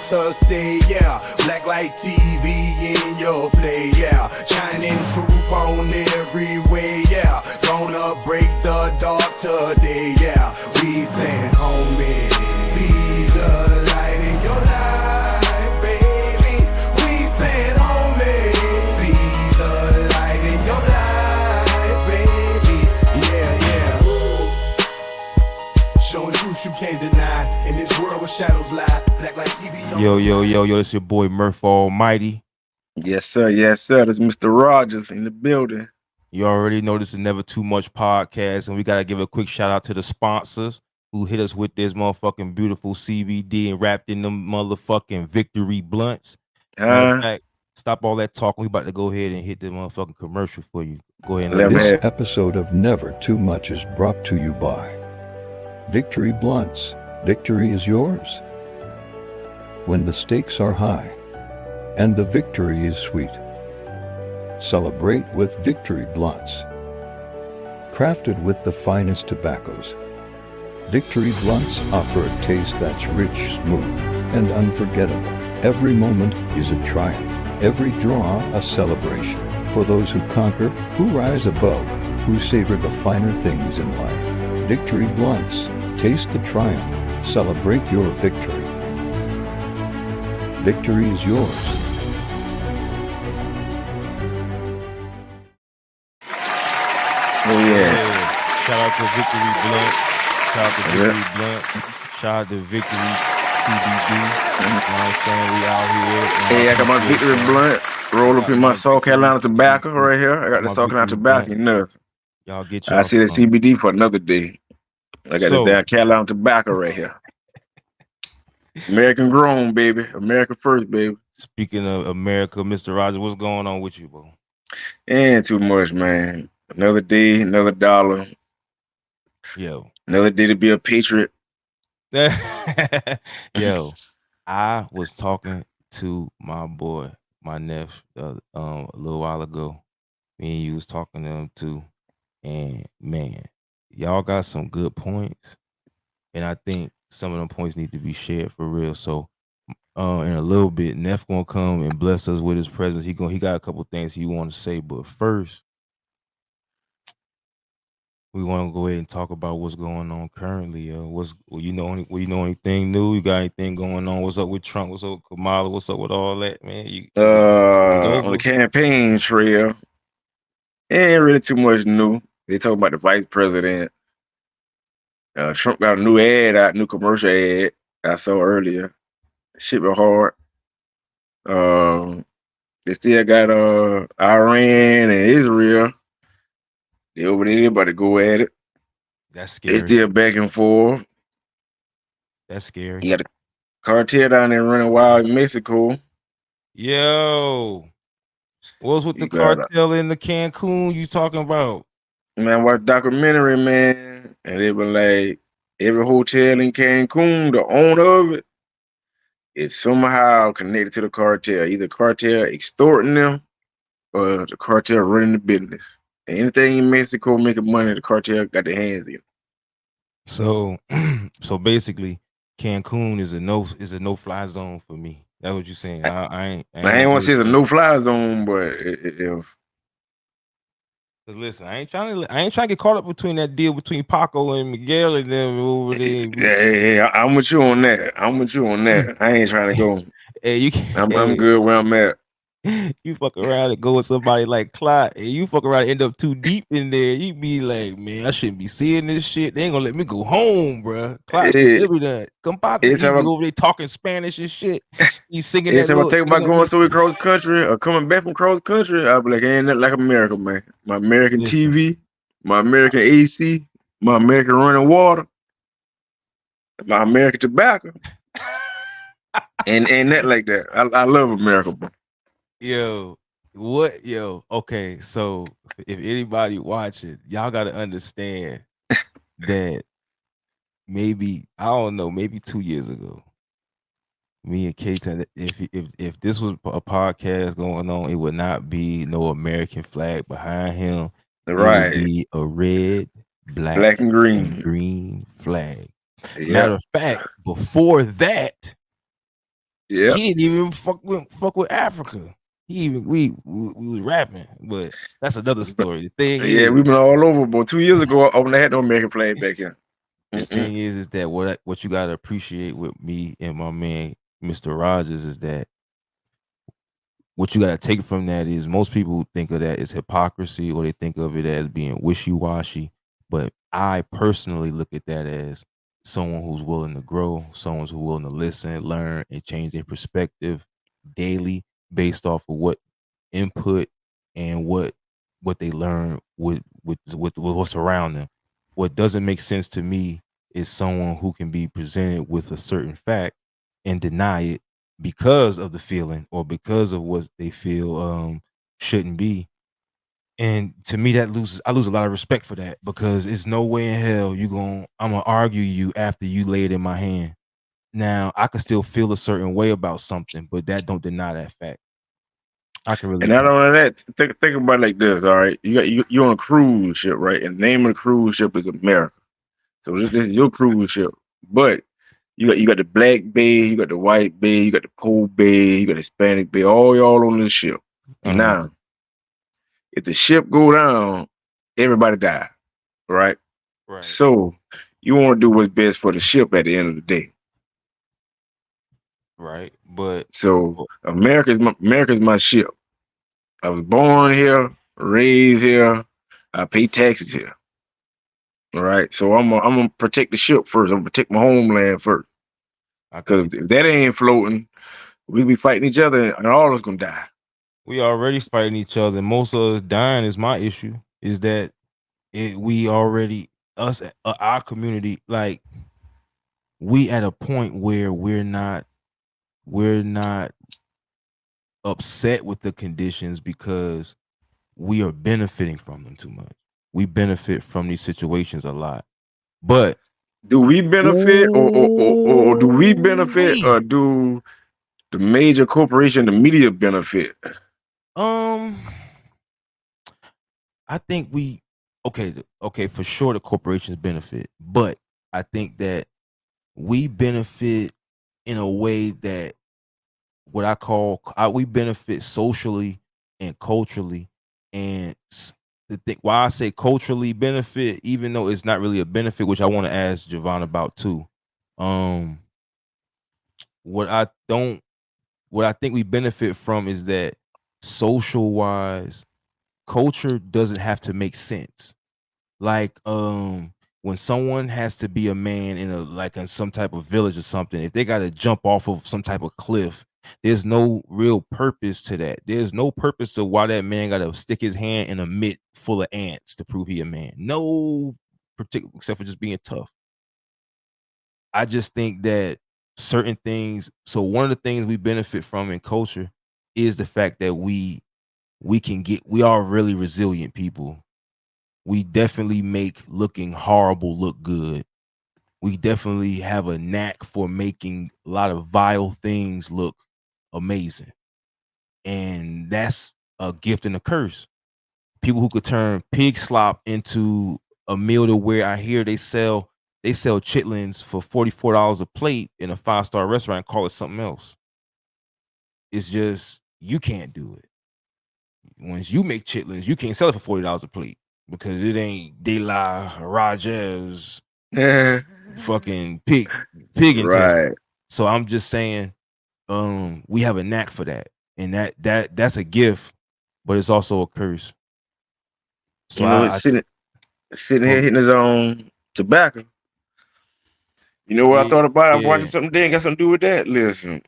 to stay, yeah. BlackLite TV in your play, yeah. Shining truth on every way, yeah. Gonna break the dark today, yeah. We saying, homie, see the light in your life, baby. We saying, homie, see the light in your life, baby. Yeah, yeah. Showing truth you can't deny. In this world where shadows lie. BlackLite TV. Yo, this your boy Murph Almighty. Yes, sir. Yes, sir. This is Mr. Rogers in the building. You already know this is Never Too Much podcast, and we got to give a quick shout out to the sponsors who hit us with this motherfucking beautiful CBD and wrapped in them motherfucking Victory blunts. Matter of fact, stop all that talk. We about to go ahead and hit the motherfucking commercial for you. Go ahead and This episode of Never Too Much is brought to you by Victory Blunts. Victory is yours. When the stakes are high and the victory is sweet, celebrate with Victory Blunts. Crafted with the finest tobaccos, Victory Blunts offer a taste that's rich, smooth, and unforgettable. Every moment is a triumph, every draw a celebration. For those who conquer, who rise above, who savor the finer things in life. Victory Blunts. Taste the triumph. Celebrate your victory. Victory is yours. Oh yeah. Shout out to Victory Blunt. Shout out to Victory Blunt. Shout out to Victory CBD. You know what I'm saying? We out here. Hey, I got my Victory Blunt roll up in my South Carolina tobacco right here. I got the South Carolina tobacco, you know. Y'all get y'all. I see the CBD for another day. I got the damn Carolina tobacco right here. American grown, baby. America first, baby. Speaking of America, Mr. Rogers, what's going on with you, bro? Ain't too much, man. Another day, another dollar. Yo. Another day to be a patriot. Yo, I was talking to my boy, my nephew, a little while ago. Me and you was talking to him too. And man, y'all got some good points. And I think some of them points need to be shared for real. So in a little bit, Neff gonna come and bless us with his presence. He got a couple things he want to say, but first, we want to go ahead and talk about what's going on currently. You know anything new? You got anything going on? What's up with Trump? What's up with Kamala? What's up with all that, man? On the campaign trail, ain't really too much new. They talk about the vice president. Trump got a new ad out, new commercial ad I saw earlier. Shit was hard. They still got Iran and Israel. They over there about to go at it. That's scary. They still back and forth. That's scary. You got a cartel down there running wild in Mexico. Yo, what's with the cartel in the Cancun you talking about? Man, watch documentary, man. And they were like, every hotel in Cancun, the owner of it, is somehow connected to the cartel. Either cartel extorting them or the cartel running the business. And anything in Mexico making money, the cartel got their hands in. So basically, Cancun is a no fly zone for me. That's what you're saying. I ain't want to say it's a no fly zone, but if. Cause listen, I ain't trying to get caught up between that deal between Paco and Miguel and them over there. Hey, I'm with you on that. I ain't trying to go. Hey, I'm good where I'm at. You fuck around and go with somebody like Clyde, and you fuck around and end up too deep in there. You be like, man, I shouldn't be seeing this shit. They ain't gonna let me go home, bro. Clyde, come back. He be over there talking Spanish and shit. He's singing. Every time I think about going somewhere cross country or coming back from cross country, I'll be like, ain't nothing like America, man. My American TV, my American AC, my American running water, my American tobacco, and ain't nothing like that. I love America, bro. Yo, okay, so if anybody watching, y'all gotta understand that maybe, I don't know, maybe 2 years ago, me and K-Tan, if this was a podcast going on, it would not be no American flag behind him. Right. It would be a red, black and green flag. Yeah. Matter of fact, before that, Yeah. He didn't even fuck with Africa. He even we was rapping, but that's another story. The thing Yeah, is, we've been all over, but 2 years ago, I had no American flag back here. the thing is that what you gotta appreciate with me and my man Mr. Rogers is that what you gotta take from that is most people think of that as hypocrisy or they think of it as being wishy-washy. But I personally look at that as someone who's willing to grow, someone who's willing to listen, learn, and change their perspective daily based off of what input and what they learn with what's around them. What doesn't make sense to me is someone who can be presented with a certain fact and deny it because of the feeling or because of what they feel shouldn't be. And to me, I lose a lot of respect for that because it's no way in hell I'm gonna argue you after you lay it in my hand. Now I can still feel a certain way about something, but that don't deny that fact. I can really And not be only that, think about it like this. All right, you're on a cruise ship, right? And the name of the cruise ship is America. So this is your cruise ship, but you got the black bay, you got the white bay, you got the pole bay, you got the Hispanic bay, all y'all on this ship. uh-huh. Now, if the ship go down, everybody die, right? Right, So you want to do what's best for the ship at the end of the day. right. But So America's my ship. I was born here, raised here, I pay taxes here. All right. So I'm gonna protect the ship first. I'm gonna protect my homeland first. I can Because be if that ain't floating, we be fighting each other and all of us gonna die. we already fighting each other. Most of us dying is my issue. Is that we already our community like we at a point where we're not upset with the conditions because we are benefiting from them too much. We benefit from these situations a lot. But Do we benefit or do we benefit we or do the major corporation, the media benefit? um I think we okay, for sure the corporations benefit, but I think that we benefit in a way that what we benefit socially and culturally. And the thing why I say culturally benefit, even though it's not really a benefit, which I want to ask Javon about too. Um, what I don't, what I think we benefit from is that social wise, culture doesn't have to make sense. Like when someone has to be a man in in some type of village or something, if they got to jump off of some type of cliff, there's no real purpose to that. There's no purpose to why that man got to stick his hand in a mitt full of ants to prove he a man. No particular, except for just being tough. I just think that certain things. So one of the things we benefit from in culture is the fact that we are really resilient people. We definitely make looking horrible look good. We definitely have a knack for making a lot of vile things look amazing. And that's a gift and a curse. People who could turn pig slop into a meal to where I hear they sell chitlins for $44 a plate in a 5-star restaurant and call it something else. It's just you can't do it. Once you make chitlins, you can't sell it for $40 a plate because it ain't De La Raja's fucking pig intestine. Right. So I'm just saying, we have a knack for that, and that's a gift, but it's also a curse. So You know, it's sitting here go, hitting his own tobacco. You know what I yeah, thought about? I was watching yeah, something there, got something to do with that. Listen,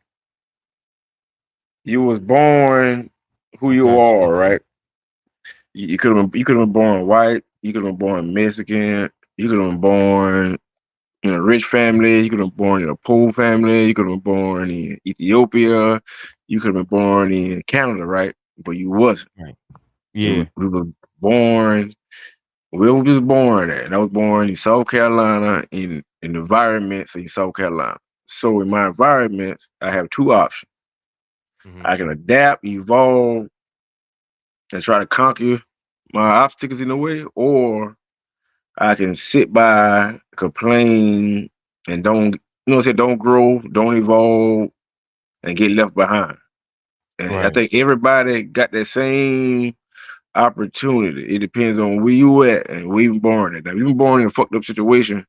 you was born who I you got are, you. right? You could have been born white, you could have been born Mexican, you could have been born in a rich family, you could have been born in a poor family, you could have been born in Ethiopia, you could have been born in Canada, right? But you wasn't. Right. You Yeah. we were born where we was born at. And I was born in South Carolina in environments in South Carolina. So in my environments, I have two options. Hmm. I can adapt, evolve, and try to conquer my obstacles in a way, or I can sit by, complain, and don't, don't grow, don't evolve, and get left behind. And I Right. think everybody got that same opportunity. It depends on where you at and where you born at. Now, if you born in a fucked up situation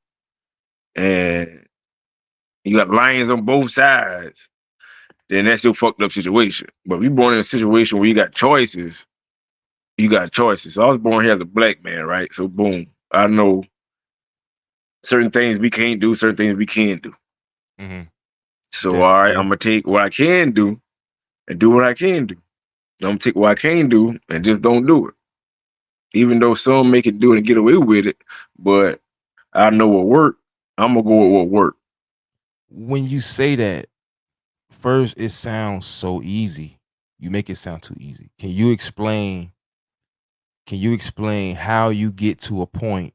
and you got lions on both sides, then that's your fucked up situation. But if you born in a situation where you got choices, you got choices. So I was born here as a black man, right? So boom, I know certain things we can't do, certain things we can do. Mm-hmm. So all right, Yeah. I'm gonna take what I can do and do what I can do. I'm gonna take what I can do and just don't do it. Even though some make it do it and get away with it, but I know what work. I'm gonna go with what work. When you say that, first it sounds so easy. You make it sound too easy. Can you explain how you get to a point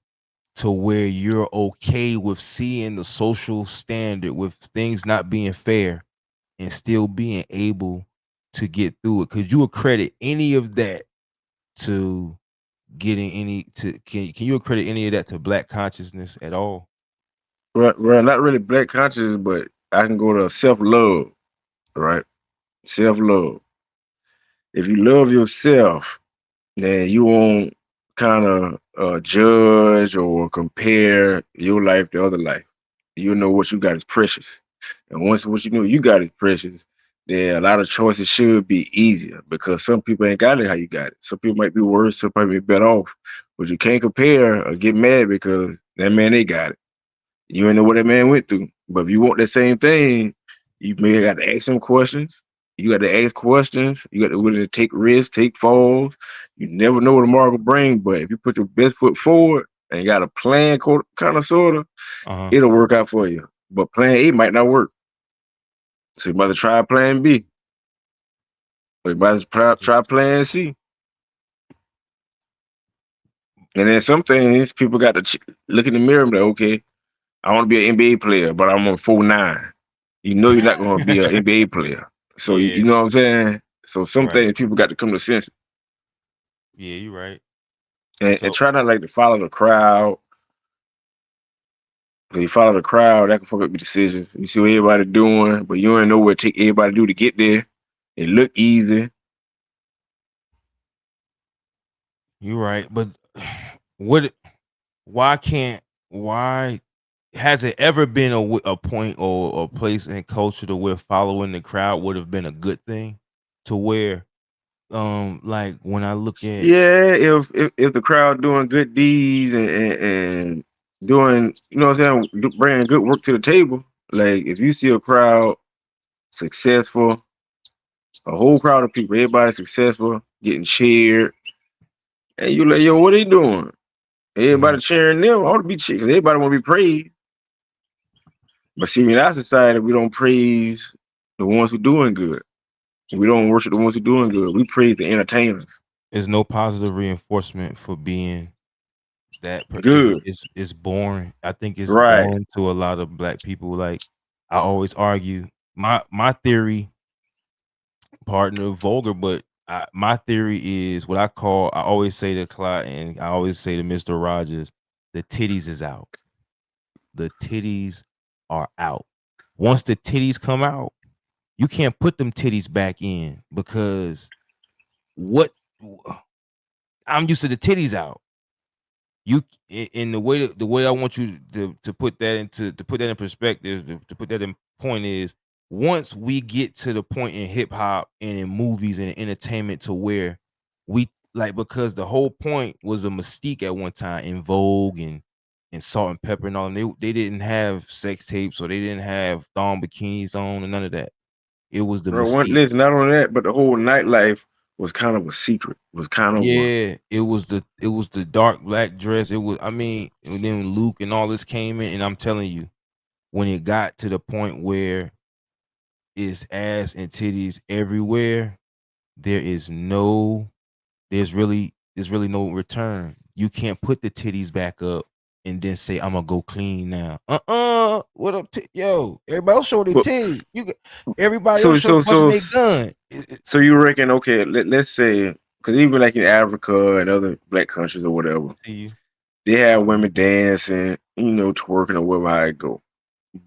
to where you're okay with seeing the social standard with things not being fair and still being able to get through it? Could you accredit any of that to getting any to can you accredit any of that to black consciousness at all? Well, not really black conscious, but I can go to self love, right? Self love. If you love yourself, then you won't kind of judge or compare your life to other life. You know what you got is precious, and once what you know you got is precious, then a lot of choices should be easier because some people ain't got it how you got it. Some people might be worse, some might be better off, but you can't compare or get mad because that man they got it. You ain't know what that man went through. But if you want the same thing, you may have to ask some questions. You got to ask questions. You got to willing to take risks, take falls. You never know what tomorrow will bring. But if you put your best foot forward and got a plan, kind of sort of, Uh-huh. it'll work out for you. But plan A might not work. So you might try plan B. Or you might try plan C. And then some things people got to look in the mirror and be like, okay, I want to be an NBA player, but I'm on 4'9". You know you're not going to be an NBA player. So you, Yeah, you know what I'm saying? So some right. things people got to come to sense Yeah, you're right. and So try not like to follow the crowd. Because you follow the crowd, that can fuck up your decisions. You see what everybody doing, but you don't know what it take everybody to do to get there. It look easy. you're right. But what why can't why has it ever been a point or a place in culture to where following the crowd would have been a good thing to where like when I look at Yeah, if the crowd doing good deeds and doing, you know what I'm saying, bringing good work to the table. Like if you see a crowd successful, a whole crowd of people, everybody successful, getting cheered, and you like, yo, what they doing? Mhm. Everybody cheering them. I want to be cheered because everybody want to be praised. But see, in our society, we don't praise the ones who doing good. We don't worship the ones who doing good. We praise the entertainers. There's no positive reinforcement for being that Good, it's boring. I think it's right? boring to a lot of black people. Like I always argue my theory, partner vulgar, but my theory is what I always say to Clyde and I always say to Mr. Rogers, the titties is out. The titties are out. Once the titties come out, you can't put them titties back in because what I'm used to the titties out. You in the way I want you to put that to put that in perspective, to put that in point is once we get to the point in hip hop and in movies and entertainment to where we like because the whole point was a mystique at one time in Vogue and Salt and Pepper and all, and they didn't have sex tapes or they didn't have thong bikinis on and none of that. It was the Bro, one mystique. listen, not only that, but the whole nightlife was kind of a secret. Was kind of one. Yeah, it was the dark black dress. It was I mean, and then Luke and all this came in, and I'm telling you, when it got to the point where it's ass and titties everywhere, there is no there's really no return. You can't put the titties back up and then say, I'm gonna go clean now. What up, yo? Everybody else show their But titties. Everybody so else show so busting so their gun. so you reckon? Okay, let's say because even like in Africa and other black countries or whatever, See you. they have women dancing, twerking or whatever how it go.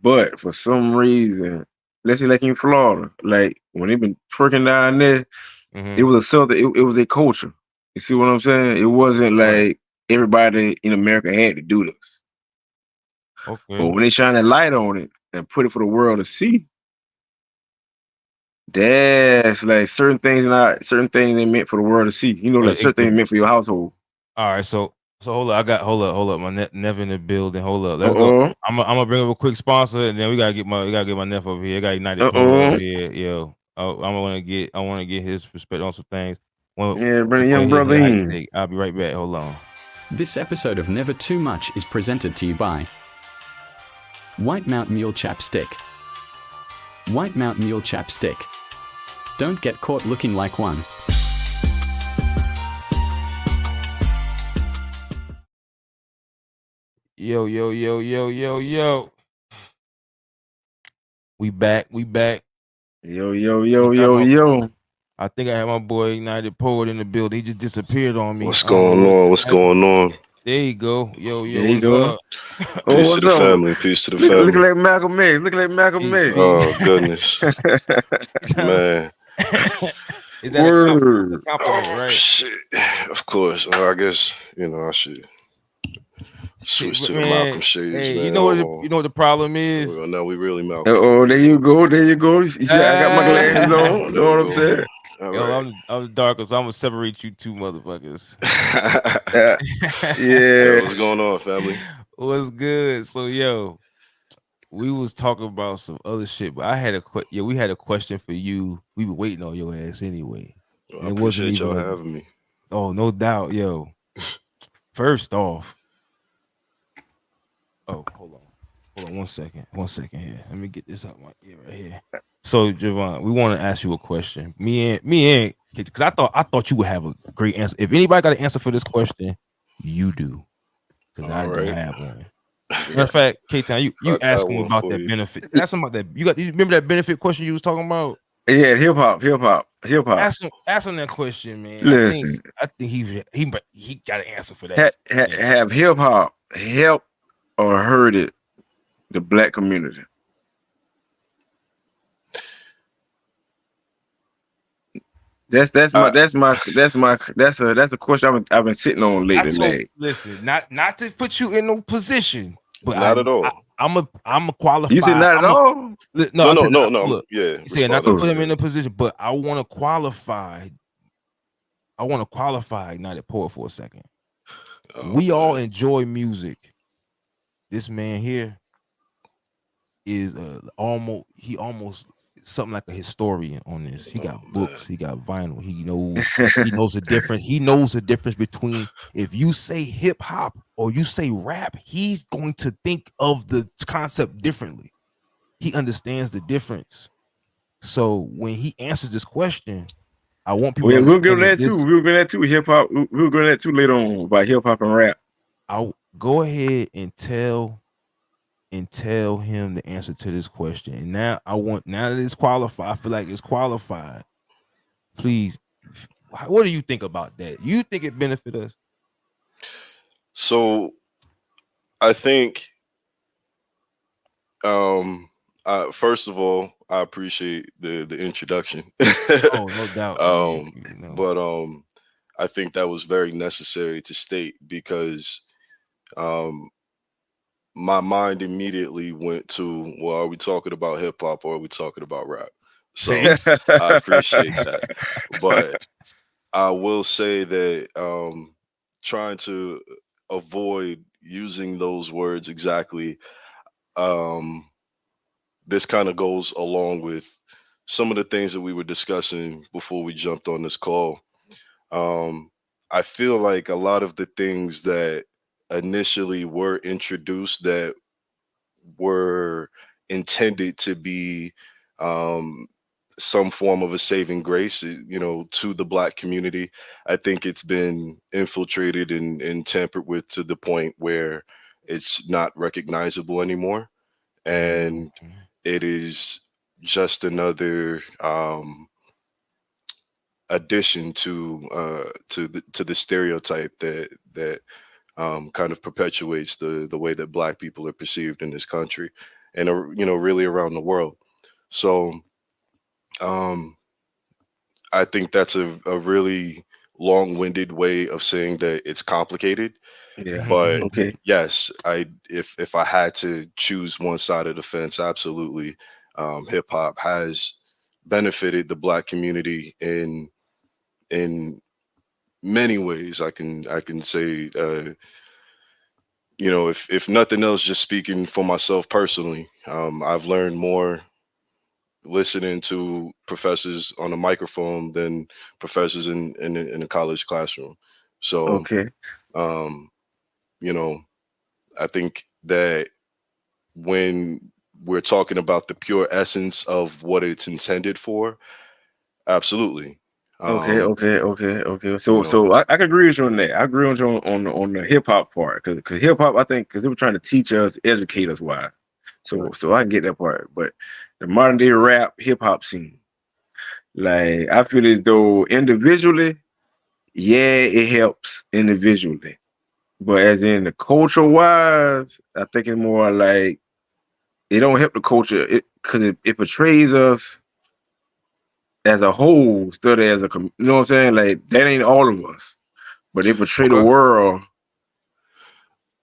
But for some reason, let's say like in Florida, like when they been twerking down there, it was a something. It was a culture. You see what I'm saying? It wasn't Right. like everybody in America had to do this. But Okay. when they shine a light on it and put it for the world to see, that's like certain things not certain things they meant for the world to see. You know, like certain things meant for your household. All right, so hold up. Hold up. My Nev in the building. Hold up. Let's go. Uh-oh. I'm gonna bring up a quick sponsor, and then we gotta get my Nev over here. I got United Poet Uh-oh. over here. Yo, I want to get his perspective on some things. Yeah, bring a young brother in. I'll be right back. Hold on. This episode of Never Too Much is presented to you by White Mountain Mule Chapstick. White Mountain Mule Chapstick. Don't get caught looking like one. Yo. We back. Yo. I think I had my boy United Poet in the building. He just disappeared on me. What's going on? What's going on? There you go. Yo, There you what's go. up? Oh, Peace to what's the up? family. Peace to the Look family. like Malcolm X. Look like Malcolm X. Oh goodness, man. Is that a compliment, right? Shit. Of course. I guess I should switch to the Malcolm shades, hey, man. you know what the problem is? Well, no, we really Malcolm. Oh, there you go. You see, I got my glasses on. You know what I'm saying? Yo, I'm darker, so I'm gonna separate you two motherfuckers. Yeah. What's going on, family? What's good? So, yo, we was talking about some other shit, but I had we had a question for you. We were waiting on your ass anyway. Well, I appreciate y'all having me. Oh, no doubt, yo. First off, hold on 1 second. 1 second here. Let me get this out my ear right here. So, Javon, we want to ask you a question. Me and because I thought you would have a great answer. If anybody got an answer for this question, you do. Because I don't have one. Matter of fact, K-Town, you ask him about that benefit. Ask him about that. You remember that benefit question you was talking about? Yeah, hip hop. Ask him that question, man. Listen, I think he got an answer for that. Have hip hop helped or hurted the black community? That's the question I've been sitting on lately. Listen, not to put you in no position, but not at all. I'm a qualify. You said not at all? No. Look, Yeah. You said not to put him in a position, but I want to qualify. United Poet for a second. We all enjoy music. This man here is almost something like a historian on this. He got books, he got vinyl, he knows the difference. He knows the difference between if you say hip hop or you say rap, he's going to think of the concept differently. He understands the difference. So when he answers this question, I want people we'll get that too. We'll get that too. Hip hop. We'll get that too later on about hip hop and rap. I'll go ahead and tell him the answer to this question. And now that it's qualified, I feel like it's qualified. Please, what do you think about that? You think it benefit us? So I think first of all, I appreciate the introduction. Oh, no doubt. But I think that was very necessary to state because my mind immediately went to, well, are we talking about hip hop or are we talking about rap? So I appreciate that. But I will say that trying to avoid using those words exactly, this kind of goes along with some of the things that we were discussing before we jumped on this call. I feel like a lot of the things that initially were introduced that were intended to be some form of a saving grace, to the black community, I think it's been infiltrated and tampered with to the point where it's not recognizable anymore. And it is just another addition to the stereotype that kind of perpetuates the way that black people are perceived in this country and really around the world. So um, I think that's a really long-winded way of saying that it's complicated. Yeah. But Okay. yes, I if I had to choose one side of the fence, absolutely, hip hop has benefited the Black community in many ways. I can say, if nothing else, just speaking for myself personally, I've learned more listening to professors on a microphone than professors in a college classroom. So, Okay. um, you know, I think that when we're talking about the pure essence of what it's intended for, absolutely. Okay, Um, okay, okay, okay. you So, know, I can agree with you on that. I agree with you on the hip hop part, because hip hop, I think, because they were trying to teach us, educate us, why. So I get that part. But the modern day rap hip hop scene, like I feel as though individually, yeah, it helps individually, but as in the culture wise, I think it's more like it don't help the culture, because it portrays us as a whole, study as you know what I'm saying? Like that ain't all of us, but they portray the okay, world.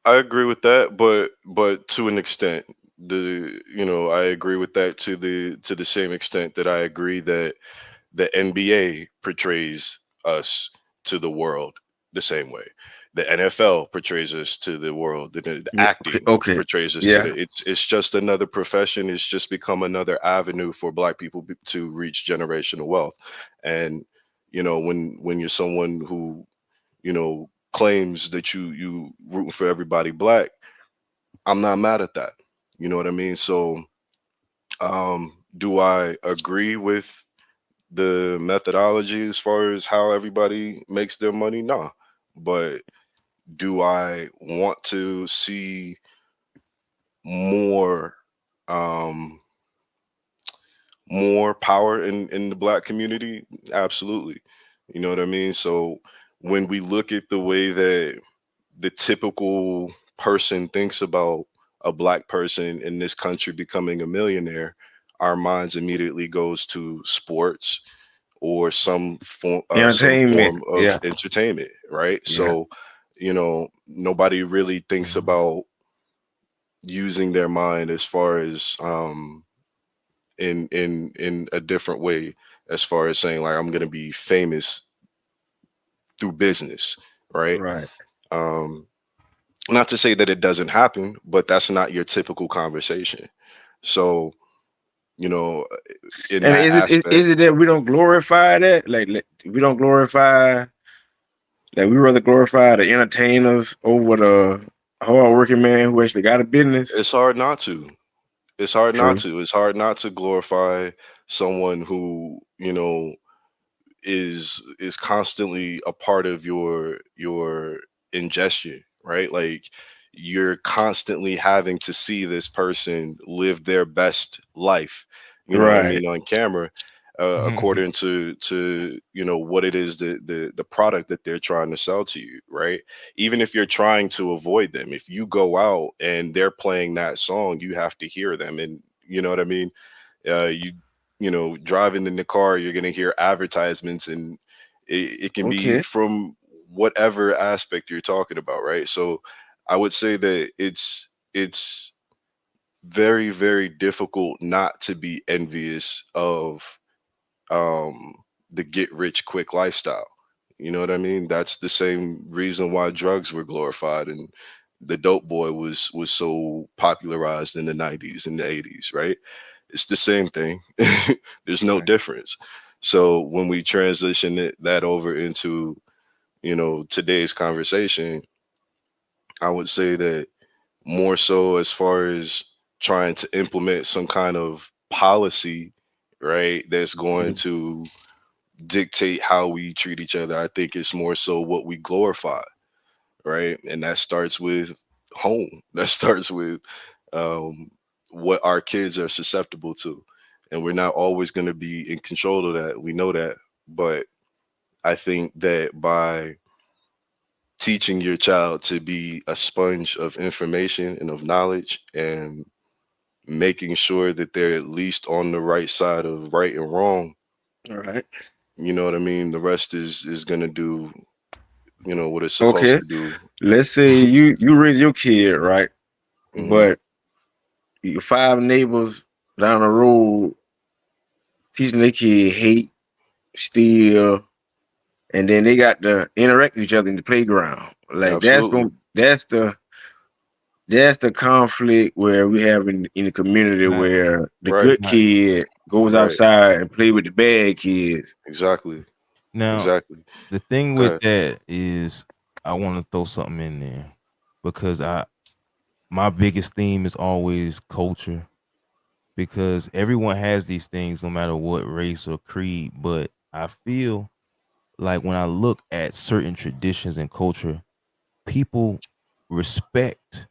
I agree with that, but to an extent, I agree with that to the same extent that I agree that the NBA portrays us to the world the same way. The NFL portrays us to the world. The Yeah, okay, acting okay, portrays us to yeah, the. It's just another profession. It's just become another avenue for Black people to reach generational wealth. And when you're someone who claims that you rooting for everybody Black, I'm not mad at that. You know what I mean? So, do I agree with the methodology as far as how everybody makes their money? Nah. But do I want to see more um more power in the Black community? Absolutely. You know what I mean? So when we look at the way that the typical person thinks about a Black person in this country becoming a millionaire, our minds immediately goes to sports or some entertainment, form of yeah, entertainment, right? yeah, So, nobody really thinks about using their mind as far as in a different way, as far as saying like I'm going to be famous through business, right? right. Um, not to say that it doesn't happen, but that's not your typical conversation. So, you know, in And that is aspect, it that we don't glorify that? Like we don't glorify, like we rather glorify the entertainers over the hard working man who actually got a business. it's hard not to. It's hard not True. to. It's hard not to glorify someone who, is constantly a part of your ingestion, right? Like you're constantly having to see this person live their best life, you know what I Right. mean, on camera, according to what it is, the product that they're trying to sell to you, right? Even if you're trying to avoid them, if you go out and they're playing that song, you have to hear them, and you know what I mean. Driving in the car, you're going to hear advertisements, and it can be Okay. from whatever aspect you're talking about, right? So I would say that it's very, very difficult not to be envious of um the get rich quick lifestyle. You know what I mean? That's the same reason why drugs were glorified and the dope boy was so popularized in the 90s and the 80s, right? It's the same thing. There's no Right. difference. So when we transition that over into, today's conversation, I would say that more so as far as trying to implement some kind of policy, right, that's going Mhm. to dictate how we treat each other. I think it's more so what we glorify, right? And that starts with home. That starts with um, what our kids are susceptible to. And we're not always going to be in control of that. We know that. But I think that by teaching your child to be a sponge of information and of knowledge and making sure that they're at least on the right side of right and wrong. All right. You know what I mean? The rest is gonna do, what it's supposed Okay. to do. Let's say you raise your kid, right? Hmm. But your five neighbors down the road teaching their kid hate, steal, and then they got to interact with each other in the playground. Like Absolutely. that's the conflict where we have in the community Not, where the Right. good not. kid goes Right. outside and play with the bad kids. Exactly. Now, Exactly. the thing Go with ahead. that is, I want to throw something in there because my biggest theme is always culture, because everyone has these things no matter what race or creed. But I feel like when I look at certain traditions and culture, people respect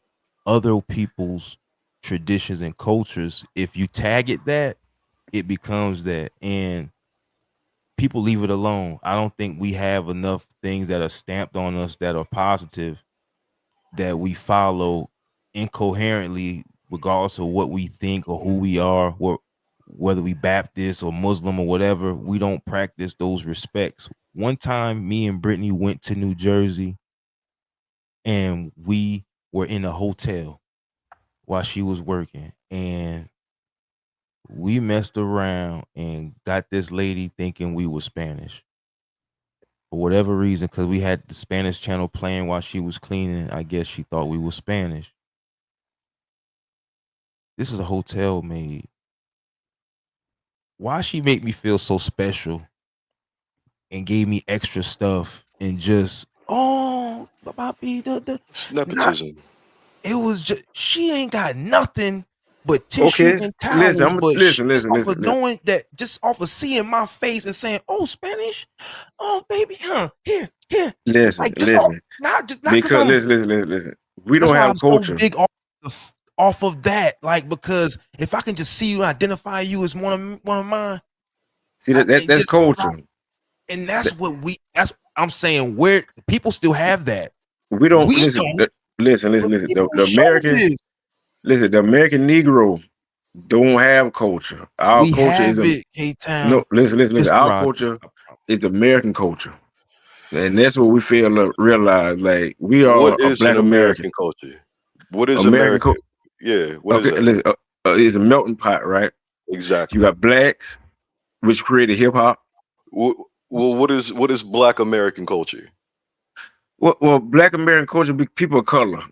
other people's traditions and cultures. If you tag it that, it becomes that. And people leave it alone. I don't think we have enough things that are stamped on us that are positive that we follow incoherently, regardless of what we think or who we are, whether we Baptist or Muslim or whatever. We don't practice those respects. One time, me and Brittany went to New Jersey, and we were in a hotel while she was working, and we messed around and got this lady thinking we were Spanish for whatever reason, because we had the Spanish channel playing while she was cleaning. I guess she thought we were Spanish. This is a hotel maid. Why she make me feel so special and gave me extra stuff and just, oh, Bobby, It's not, nepotism. it was just, she ain't got nothing but tissue Okay, and listen, towels, but listen, just listen, off listen, of listen. knowing that, just off of seeing my face and saying, oh, Spanish, oh, baby, huh, here, Listen, like just off, listen. not because Because I'm. listen. We That's don't why have I'm so culture. big off of that, like, because if I can just see you and identify you as one of mine, See and that's just, culture. and that's Th- what that's I'm saying, where people still have that. We don't We listen. don't, but Listen. people The show American this. the American Negro don't have culture. Our We culture is have a it, K no. Town, Listen. Mr. Our Roger. culture is the American culture, and that's what we fail to realize. Like we What are a is an Black American. American culture? What is American American? culture. Yeah, what is Okay, that? listen. It's a melting pot, right? You Exactly. got blacks, which created hip hop. Well, what is Black American culture? Well, Black American culture, people of color,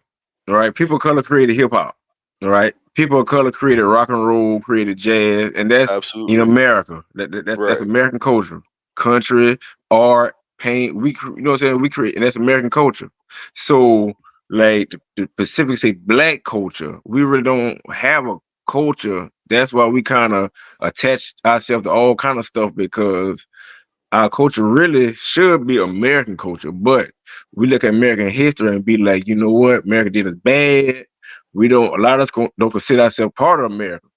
all right? People of color created hip hop, all right? People of color created rock and roll, created jazz, and that's in Absolutely. America. That's Right. American culture, country, art, paint. You know what I'm saying? We create, and that's American culture. So, like the Pacific say, Black culture, we really don't have a culture. That's why we kind of attach ourselves to all kind of stuff because our culture really should be American culture, but we look at American history and be like, you know what, America did us bad. We don't. A lot of us don't consider ourselves part of America,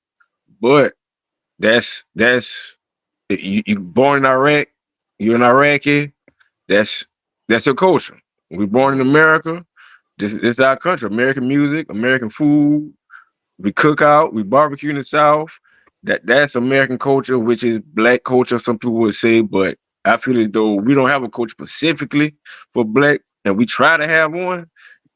but that's you born in Iraq, you're an Iraqi. That's that's your culture. We born in Hmm. America. This is our country. American music, American food, we cook out, we barbecue in the South. That's American culture, which is Black culture. Some people would say, but I feel as though we don't have a culture specifically for Black, and we try to have one,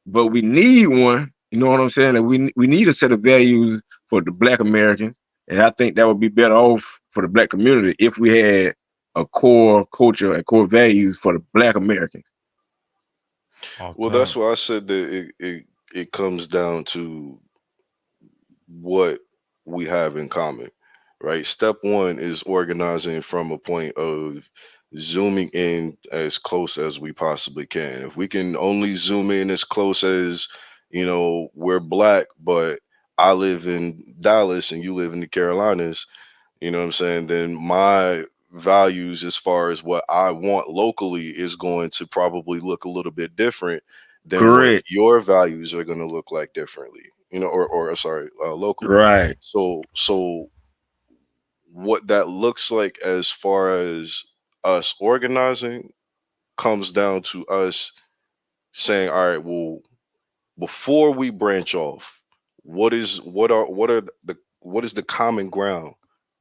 but we need one. You know what I'm saying? Like we need a set of values for the Black Americans, and I think that would be better off for the Black community if we had a core culture and core values for the Black Americans. Off Well, that's top. why I said that it comes down to what we have in common, right? Step one is organizing from a point of zooming in as close as we possibly can. If we can only zoom in as close as, we're black, but I live in Dallas and you live in the Carolinas, you know what I'm saying? Then my values as far as what I want locally is going to probably look a little bit different than what Correct. your values are going to look like differently, or sorry, locally. Right. So what that looks like as far as us organizing comes down to us saying, all right, well, before we branch off, what is what is the common ground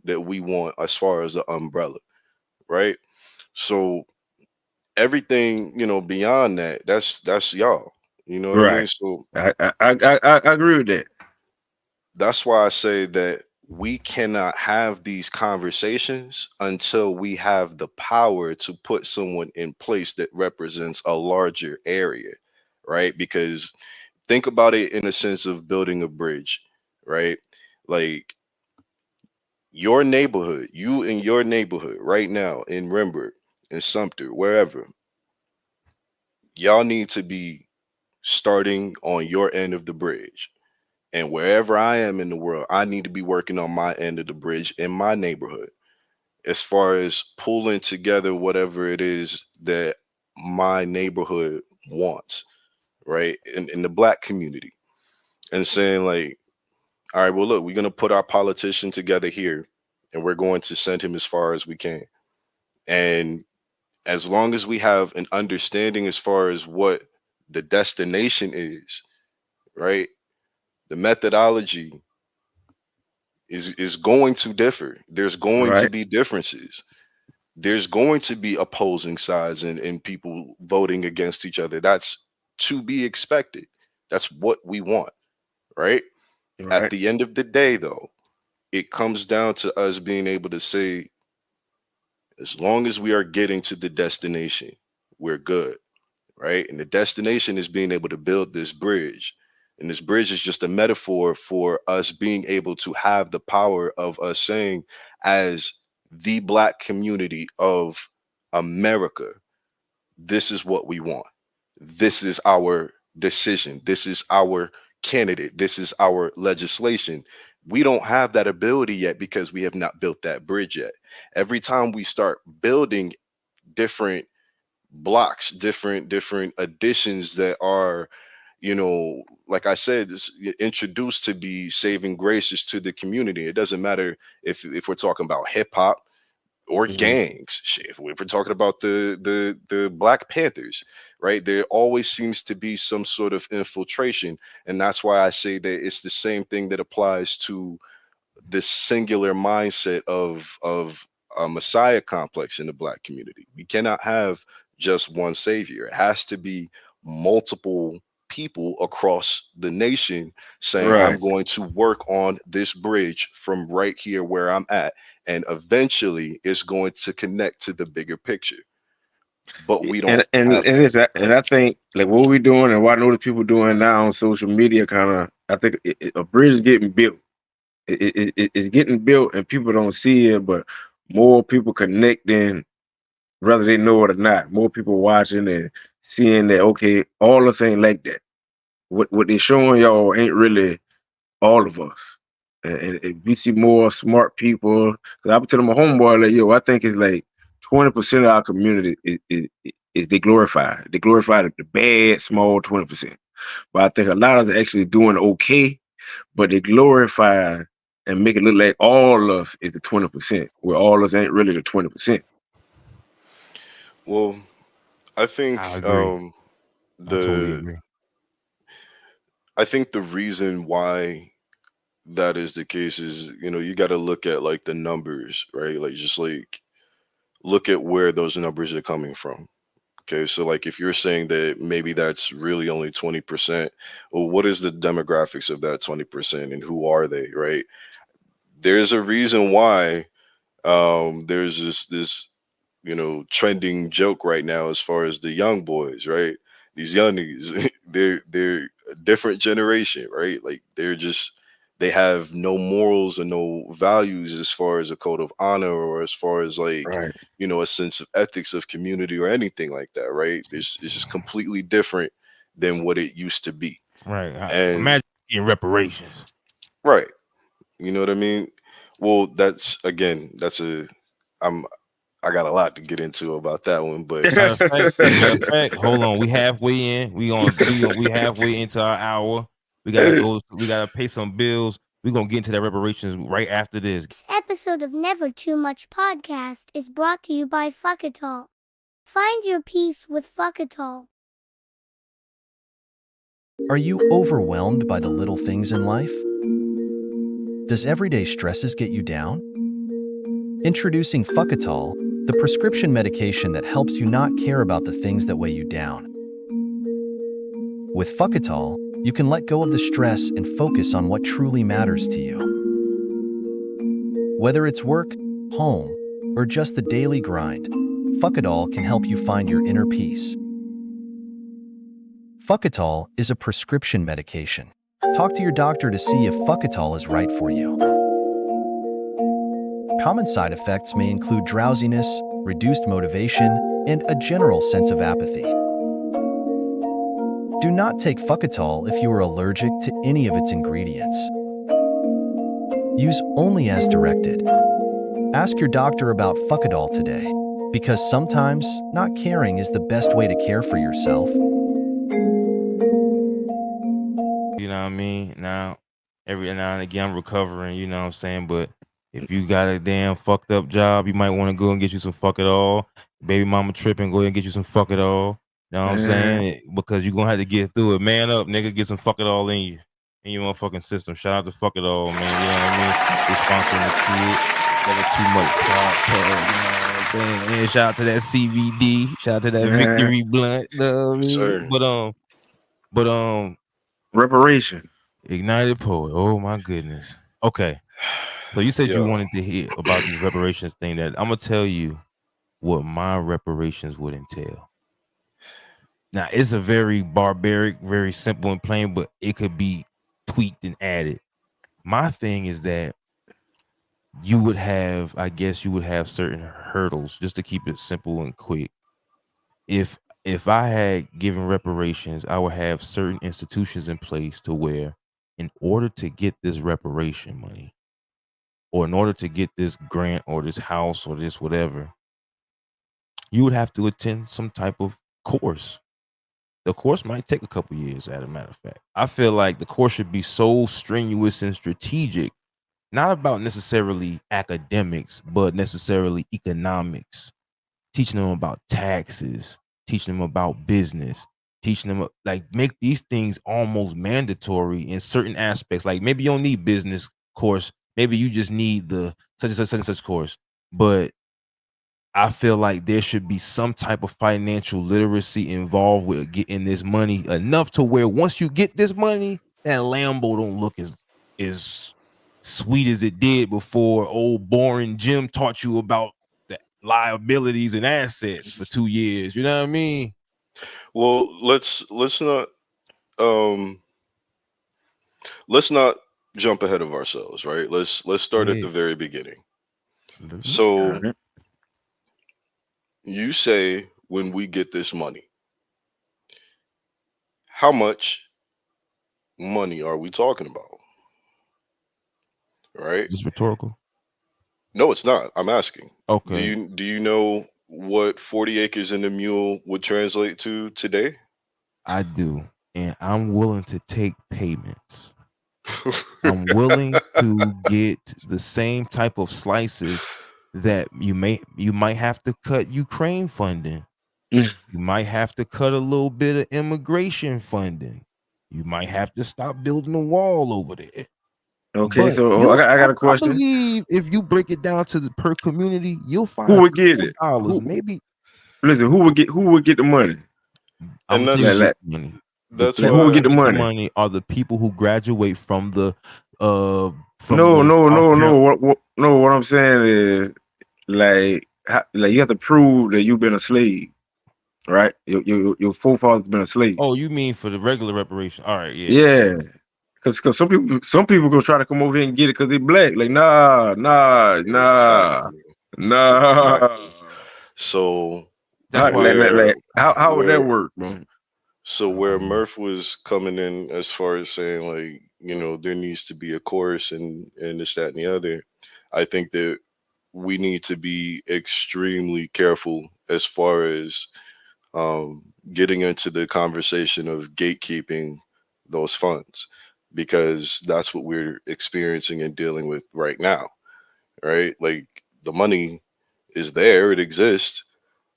that we want as far as the umbrella, right? So everything, beyond that, that's y'all. You know what I Right. mean? So I agree with that. that's why I say that we cannot have these conversations until we have the power to put someone in place that represents a larger area, right? Because think about it in a sense of building a bridge, right? Like your neighborhood, you in your neighborhood right now in Rembert, in Sumter, wherever, y'all need to be starting on your end of the bridge. And wherever I am in the world, I need to be working on my end of the bridge in my neighborhood as far as pulling together whatever it is that my neighborhood wants, right? In the black community. And saying, like, all right, well, look, we're going to put our politician together here and we're going to send him as far as we can. And as long as we have an understanding as far as what the destination is, right? The methodology is going to differ. There's going to Right. be differences. There's going to be opposing sides and people voting against each other. That's to be expected. That's what we want, right? At Right. the end of the day, though, it comes down to us being able to say, as long as we are getting to the destination, we're good, right? And the destination is being able to build this bridge. And this bridge is just a metaphor for us being able to have the power of us saying, as the black community of America, this is what we want. This is our decision. This is our candidate. This is our legislation. We don't have that ability yet because we have not built that bridge yet. Every time we start building different blocks, different additions that are, like I said, introduced to be saving graces to the community. It doesn't matter if we're talking about hip hop or Mhm. gangs. Shit, if we're talking about the Black Panthers, right? There always seems to be some sort of infiltration, and that's why I say that it's the same thing that applies to this singular mindset of a messiah complex in the black community. We cannot have just one savior. It has to be multiple people across the nation saying, I'm Right. going to work on this bridge from right here where I'm at. And eventually it's going to connect to the bigger picture. But we And don't and have and that. it's and I think like what we doing and what I know the people doing now on social media kind of I think a bridge is getting built. It's getting built and people don't see it, but more people connecting, whether they know it or not. More people watching and seeing that okay, all of us ain't like that. What they showing y'all ain't really all of us. And if we see more smart people, because I was telling my homeboy like, yo, I think it's like 20% of our community is they glorify. They glorify the bad, small 20%. But I think a lot of us are actually doing okay, but they glorify and make it look like all of us is the 20%, where all of us ain't really the 20%. Well, I I think agree. I totally the agree. I think the reason why that is the case is, you got to look at like the numbers, right? Like just like look at where those numbers are coming from. Okay, so like if you're saying that maybe that's really only 20%, well, what is the demographics of that 20% and who are they, right? There's a reason why there's this trending joke right now as far as the young boys, right? These youngies, they're a different generation, right? Like they have no morals and no values as far as a code of honor or as far as like Right. a sense of ethics of community or anything like that, right? It's just completely different than what it used to be. Right. And Imagine getting reparations. right, you know what I mean? Well, that's again, that's a I'm I got a lot to get into about that one, but Matter of fact, hold on. We halfway in. We halfway into our hour. We gotta go. We gotta pay some bills. We're gonna get into that reparations right after this. This episode of Never Too Much podcast is brought to you by Fukitol. Find your peace with Fukitol. Are you overwhelmed by the little things in life? Does everyday stresses get you down? Introducing Fukitol, the prescription medication that helps you not care about the things that weigh you down. With Fukitol, you can let go of the stress and focus on what truly matters to you. Whether it's work, home, or just the daily grind, Fukitol can help you find your inner peace. Fukitol is a prescription medication. Talk to your doctor to see if Fukitol is right for you. Common side effects may include drowsiness, reduced motivation, and a general sense of apathy. Do not take Fukitol if you are allergic to any of its ingredients. Use only as directed. Ask your doctor about Fukitol today, because sometimes not caring is the best way to care for yourself. You know what I mean? Now, every now and again, I'm recovering, you know what I'm saying? But if you got a damn fucked up job, you might want to go and get you some Fukitol. Baby mama tripping, go ahead and get you some Fukitol. You know what I'm saying? Because you're going to have to get through it. Man up, nigga, get some Fukitol in your motherfucking system. Shout out to Fukitol, man. You know what I mean? They sponsoring the kid. Never too much. You know what I'm saying? And shout out to that CBD. Shout out to that Victory Blunt. You know what I mean? Sir. But Reparations. Ignited Poet. Oh my goodness. Okay. So you said you wanted to hear about this reparations thing. That I'm gonna tell you what my reparations would entail. Now it's a very barbaric, very simple and plain, but it could be tweaked and added. My thing is that you would have, I guess you would have certain hurdles just to keep it simple and quick. If I had given reparations, I would have certain institutions in place to where in order to get this reparation money, or in order to get this grant or this house or this whatever, you would have to attend some type of course. The course might take a couple years, as a matter of fact. I feel like the course should be so strenuous and strategic, not about necessarily academics, but necessarily economics, teaching them about taxes, teaching them about business, teaching them like make these things almost mandatory in certain aspects. Like maybe you don't need business course, maybe you just need the such and such course. But I feel like there should be some type of financial literacy involved with getting this money enough to where once you get this money, that Lambo don't look as sweet as it did before old boring Jim taught you about the liabilities and assets for 2 years. You know what I mean? Well, let's not jump ahead of ourselves, right? Let's start at the very beginning. So you say when we get this money, how much money are we talking about? Right? Is this rhetorical? No, it's not. I'm asking. Okay. Do you know what 40 acres in the Mule would translate to today? I do, and I'm willing to take payments. I'm willing to get the same type of slices that you might have to cut Ukraine funding. You might have to cut a little bit of immigration funding. You might have to stop building a wall over there. Okay, But so I got a I question. believe if you break it down to the per community, you'll find Who would get it? dollars. Maybe listen, who would get the money? I'm And telling you, Like, money. that's who would get the The money? money are the people who graduate from the No. What I'm saying is like you have to prove that you've been a slave, right? Your forefathers been a slave. Oh, you mean for the regular reparation? All right, Yeah. Cause some people go try to come over here and get it because they black. Like nah. Exactly. So That's why how would that work, bro? So where Murph was coming in as far as saying like, you know, there needs to be a course and this, that, and the other, I think that we need to be extremely careful as far as getting into the conversation of gatekeeping those funds, because that's what we're experiencing and dealing with right now, right? Like the money is there, it exists,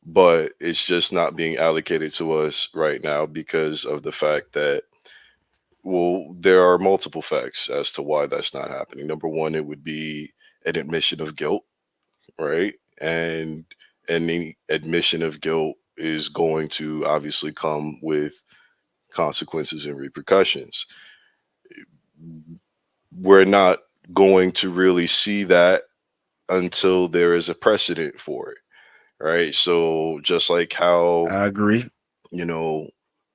but it's just not being allocated to us right now because of the fact that Well, there are multiple facts as to why that's not happening. Number one, it would be an admission of guilt, right? And any admission of guilt is going to obviously come with consequences and repercussions. We're not going to really see that until there is a precedent for it, right? So just like how, I agree. you know,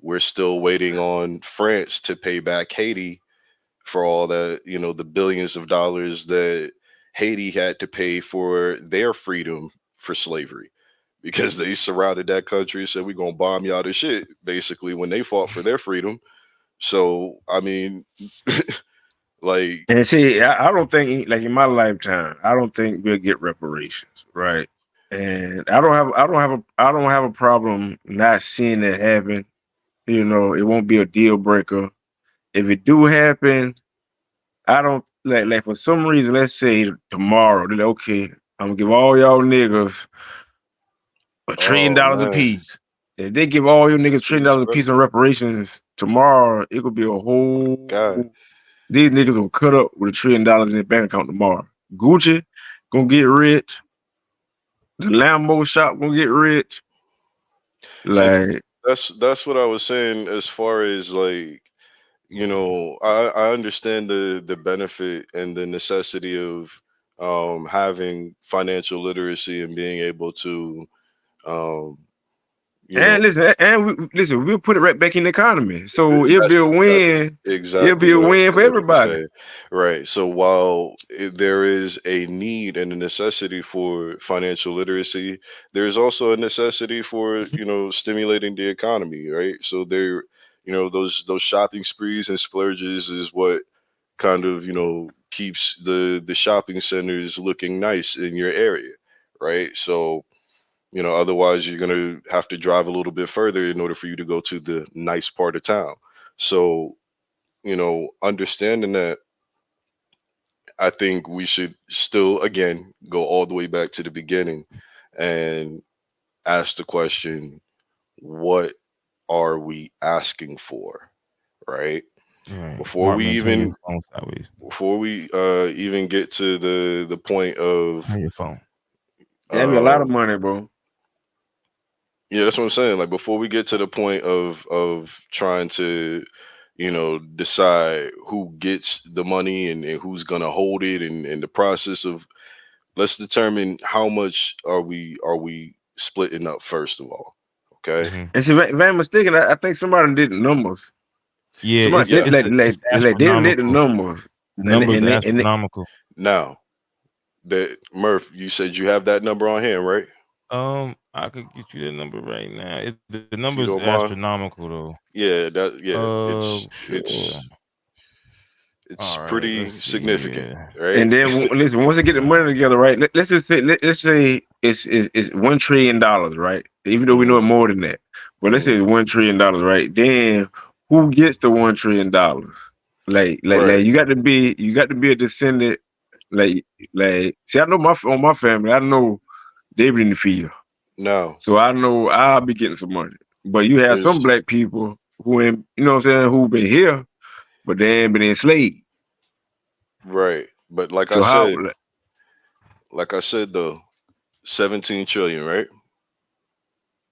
we're still waiting on France to pay back Haiti for all that, the billions of dollars that Haiti had to pay for their freedom for slavery, because they surrounded that country and said, we're going to bomb y'all to shit, basically, when they fought for their freedom. So, I mean, like, And see, I don't think, like, in my lifetime, I don't think we'll get reparations, right? And I don't have a problem not seeing it happen. It won't be a deal breaker. If it do happen, I don't like for some reason. Let's say tomorrow, they're like, okay, I'm gonna give all y'all niggas $1 trillion oh a man, piece. If they give all you niggas peace, $1 trillion a bro. piece on reparations tomorrow, it could be a God, whole. These niggas will cut up with $1 trillion in their bank account tomorrow. Gucci gonna get rich. The Lambo shop gonna get rich. and Like, that's what I was saying as far as like, I understand the benefit and the necessity of having financial literacy and being able to um, you know and listen, listen, we'll put it right back in the economy. So it'll be a that's win. It'll exactly be a what I was win for going to everybody. say. Right. So while there is a need and a necessity for financial literacy, there's also a necessity for, stimulating the economy, right? So there, those shopping sprees and splurges is what kind of, keeps the shopping centers looking nice in your area, right? So, otherwise you're going to have to drive a little bit further in order for you to go to the nice part of town. So, understanding that, I think we should still, again, go all the way back to the beginning and ask the question, what are we asking for? Right? Right. Before we Markman, turn your even phone sideways. before we even get to the point of Turn your phone. That'd be a lot uh of money, bro. yeah, that's what I'm saying. Like before we get to the point of trying to, decide who gets the money and who's gonna hold it, and the process of, let's determine how much are we splitting up first of all. Okay. Hmm. And see, if I'm mistaken, I think somebody did the numbers. Yeah, Somebody it's did Yes. it's like a, like it's like they did the astronomical. numbers, The and numbers and are they, and they, astronomical. Now, that Murph, you said you have that number on hand, right? I could get you the number right now. The If you number's don't mind. astronomical though. Yeah, Sure. it's All right, let's pretty see significant, here. right? and then listen. Once they get the Uh, money together, right? Let's just say let's say it's $1 trillion, right? Even though we know Hmm. it more than that, but let's say Hmm. it's $1 trillion, right? Then who gets the $1 trillion? Like Right. you got to be a descendant. Like see, I know my family. I know they been in the field. Now, So I know I'll be getting some money. But you have some there's black people who ain't, you know what I'm saying, who been here, but they ain't been enslaved. right. But So how like I said though, 17 trillion, right?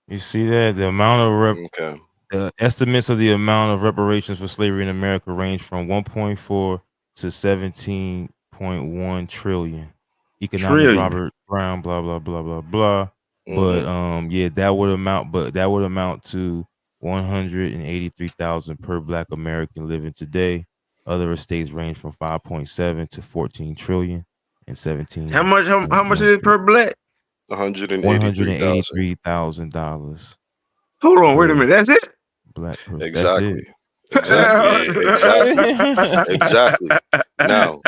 you see that the amount of Okay. the estimates of the amount of reparations for slavery in America range from 1.4 to 17.1 trillion. Economist trillion? Robert Brown, blah blah blah blah blah. But Hmm. yeah, that would amount to 183,000 per Black American living today. Other estates range from 5.7 to 14 trillion and How much is 17.1 it per trillion. black? $183,000. $183,000 Hold on, wait a per minute. That's it? Black person. That's Exactly. it. Exactly. Exactly. Exactly. Now,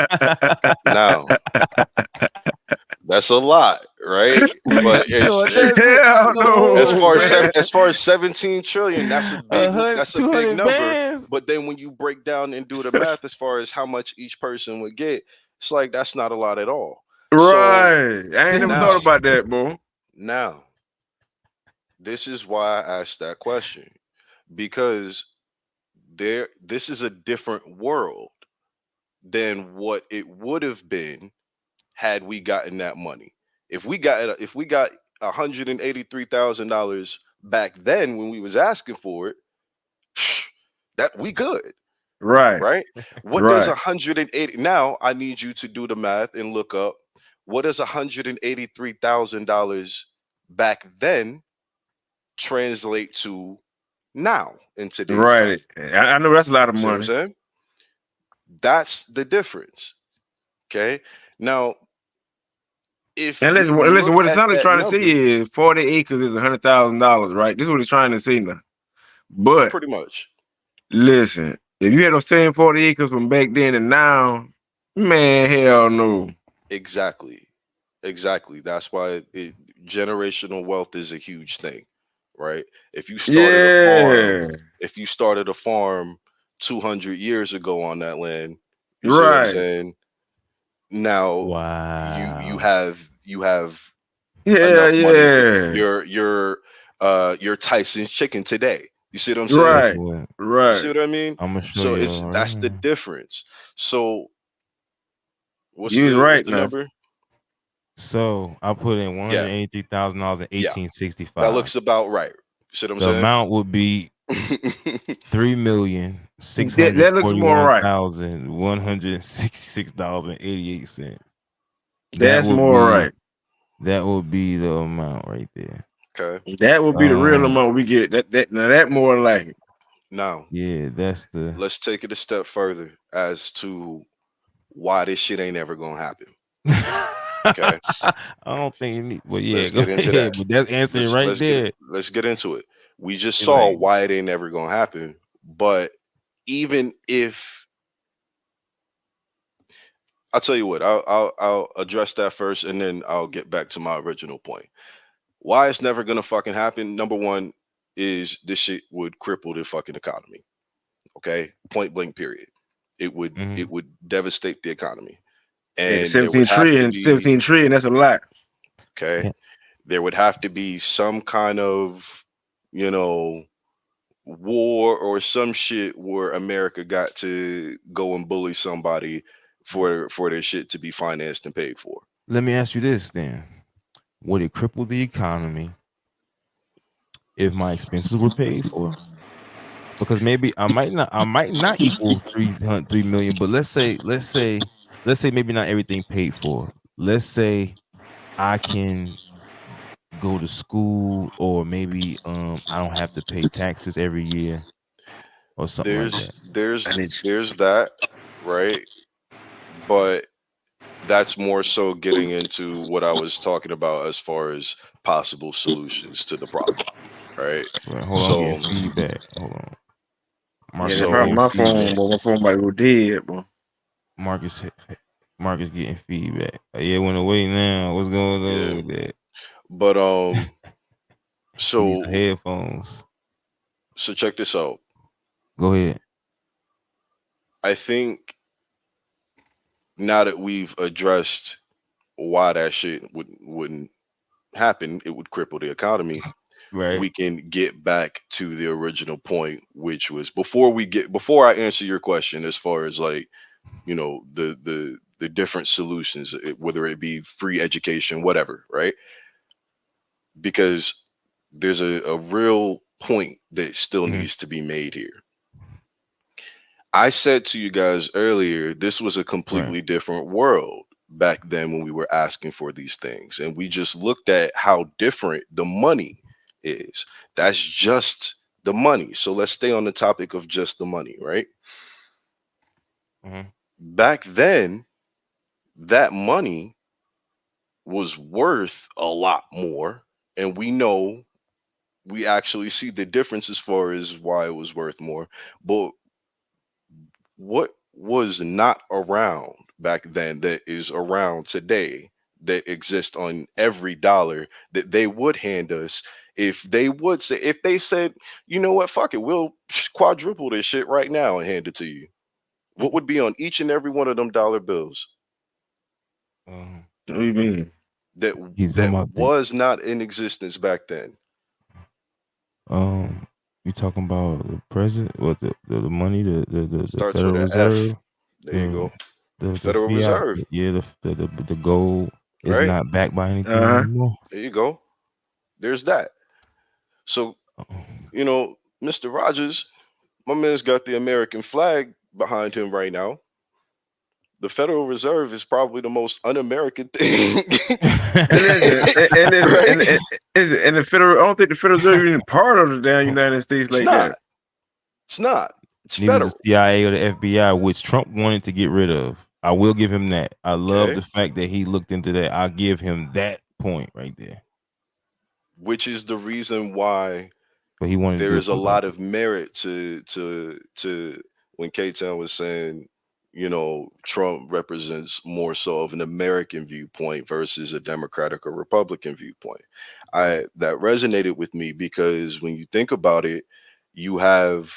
now, that's a lot, right? But So it's that's it. Hell no, man. as far as 17 trillion, that's a big 200 number. bands. But then when you break down and do the math as far as how much each person would get, it's like that's not a lot at all. So Right. I ain't never thought now, about that, boy. now, this is why I asked that question, because this is a different world than what it would have been had we gotten that money. If we got $183,000 back then when we was asking for it, that we good, Right. right? What does Right. 180 now? I need you to do the math and look up what does $183,000 back then translate to now in today's time. Right. I know that's a lot of You see what I'm money. saying? That's the difference. Okay. Now, if And we listen, look what it at sounds like that trying to number, say is 40 acres is $100,000, right? This is what it's trying to say now. But pretty much. listen, if you had those same 40 acres from back then and now, man, hell no. Exactly. That's why generational wealth is a huge thing, right? If you started a farm, Yeah. if you started a farm 200 years ago on that land, you see what I'm Right. saying? Now you Wow. have Yeah, enough money with yeah. your Tyson's chicken today. You see what I'm saying? Guess Right. what? You see Right. what I mean? I'm gonna show So you right that's the here. difference. So You was what's right the now. number? So I put in Yeah, $183,000 in yeah. 1865. That looks about right. You see what I'm The saying? amount would be That looks more right. $3,641,166.88. That's more right. That would be the amount right there. Okay. That would be the real amount we get. That more like it. Now Yeah, that's the let's take it a step further as to why this shit ain't ever gonna happen. Okay. I don't think you need, but yeah, Let's go get into ahead. that. But that's answering right there. Let's get into it. We just It's saw like, why it ain't never gonna happen. But even if I'll tell you what, I'll address that first and then I'll get back to my original point. Why it's never gonna fucking happen, number one, is this shit would cripple the fucking economy. Okay. Point blank period. mhm. It would devastate the economy. Yeah, And there 17 would have to trillion, be 17 trillion, that's a lot. okay. Yeah. There would have to be some kind of, you know, war or some shit where America got to go and bully somebody for their shit to be financed and paid for. Let me ask you this then. Would it cripple the economy if my expenses were paid for? Because maybe I might not equal 3 million, but let's say maybe not everything paid for. Let's say I can go to school, or maybe I don't have to pay taxes every year or something like that. And it's There's that, right? But that's more so getting into what I was talking about as far as possible solutions to the problem, right? Right, hold on, I'm getting So feedback. Hold on. yeah, Marcus that's probably getting so my phone, feedback. but my phone might go dead, boy. Marcus Marcus getting feedback. Yeah, it went away now. What's going on yeah, with that? but He needs some so headphones. check this out. Go ahead. I think now that we've addressed why that shit wouldn't happen, it would cripple the economy. Right. We can get back to the original point, which was before I answer your question as far as like, you know, the different solutions, whether it be free education, whatever, right? Because there's a real point that still Mhm. needs to be made here. I said to you guys earlier, this was a Right. completely different world back then when we were asking for these things. And we just looked at how different the money is. That's just the money. So let's stay on the topic of just the money, right? Mhm. Back then, that money was worth a lot more. And we know we actually see the difference as far as why it was worth more. But what was not around back then that is around today, that exists on every dollar that they would hand us, if they would say, if they said, you know what, fuck it, we'll quadruple this shit right now and hand it to you, what would be on each and every one of them dollar bills Um, What do you mean? he's talking that about the was not in existence back then? um You talking about the president? What the money? The Starts with Federal an F. Reserve? There you The go. the Federal fiat? Reserve, Yeah, the gold is right? not backed by anything Uh-huh. anymore. There you go. There's that. So, Mr. Rogers, my man's got the American flag behind him right now. The Federal Reserve is probably the most un-American thing. And listen, Right? and the federal. I don't think the Federal Reserve is even part of the damn United States It's like that. not. It's not. It's Neither the federal. CIA or the FBI, which Trump wanted to get rid of. I will give him that. I love Okay. the fact that he looked into that. I'll give him that point right there. Which is the reason why But he wanted to there do it is a for his lot office. of merit to when K-Town was saying, Trump represents more so of an American viewpoint versus a Democratic or Republican viewpoint. That resonated with me because when you think about it, you have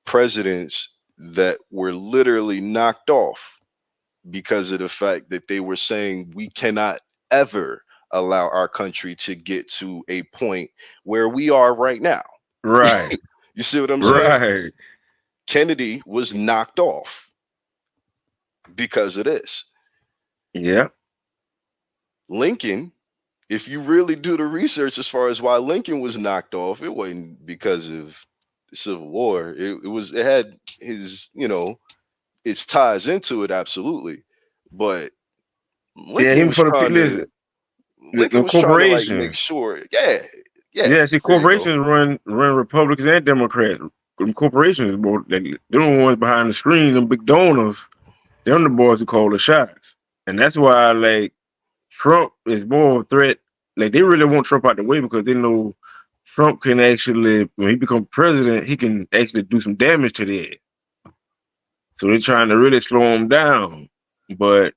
presidents that were literally knocked off because of the fact that they were saying we cannot ever allow our country to get to a point where we are right now. Right, You see what I'm saying? right. Kennedy was knocked off because of this. Yeah. Lincoln, if you really do the research as far as why Lincoln was knocked off, it wasn't because of the Civil War. It had his, its ties into it, absolutely. But Yeah, Lincoln even was for the trying to listen, the Lincoln was trying to like make corporations. sure, yeah, yeah, Yeah, see, there you go. corporations run Republicans and Democrats. Them corporations, both they're the ones behind the screen, them big donors. Them the boys who call the shots, and that's why like Trump is more of a threat. Like they really want Trump out the way because they know Trump can actually, when he becomes president, he can actually do some damage to that. So they're trying to really slow him down. But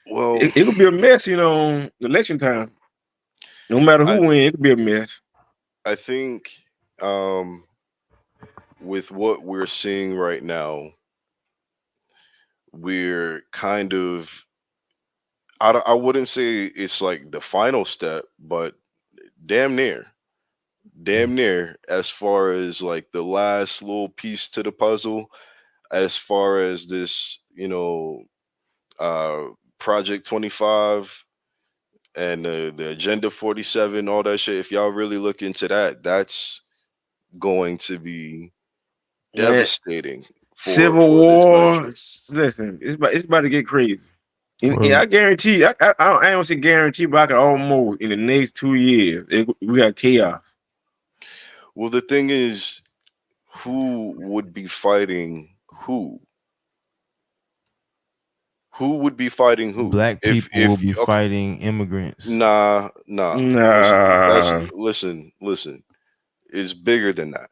Well, it could be a mess, election time. No matter who I wins, it could be a mess. I think um with what we're seeing right now, we're kind of I wouldn't say it's like the final step, but damn near. Damn near as far as like the last little piece to the puzzle, as far as this, uh Project 25 and the Agenda 47, all that shit. If y'all really look into that, that's going to be Man, devastating Civil for this War. country. Listen, it's about to get crazy. And Well, I guarantee, I don't say guarantee, but I can almost in the next 2 years, we got chaos. Well, the thing is, who would be fighting who? Who would be fighting who? black people will be Okay, fighting immigrants. nah. Nah, Listen. It's bigger than that.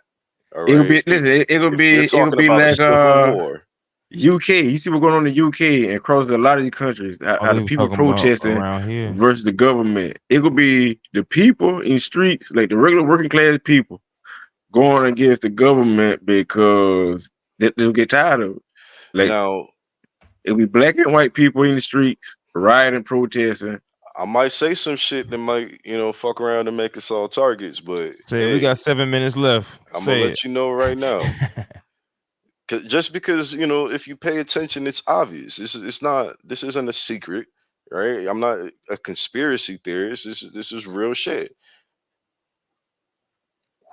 All it'll right. be listen. It'll If we're be it'll talking be about a like civil war, UK. You see what's going on in the UK and across a lot of these countries. All How they the was people talking about protesting around here. versus the government. It could be the people in the streets, like the regular working class people, going against the government because they'll get tired of it. Like now it'll be black and white people in the streets rioting, protesting. I might say some shit that might, fuck around and make us all targets, but Say we hey, got 7 minutes left. I'm gonna Say let you know right now. Just because, if you pay attention, it's obvious. This isn't a secret, right? I'm not a conspiracy theorist. This is real shit.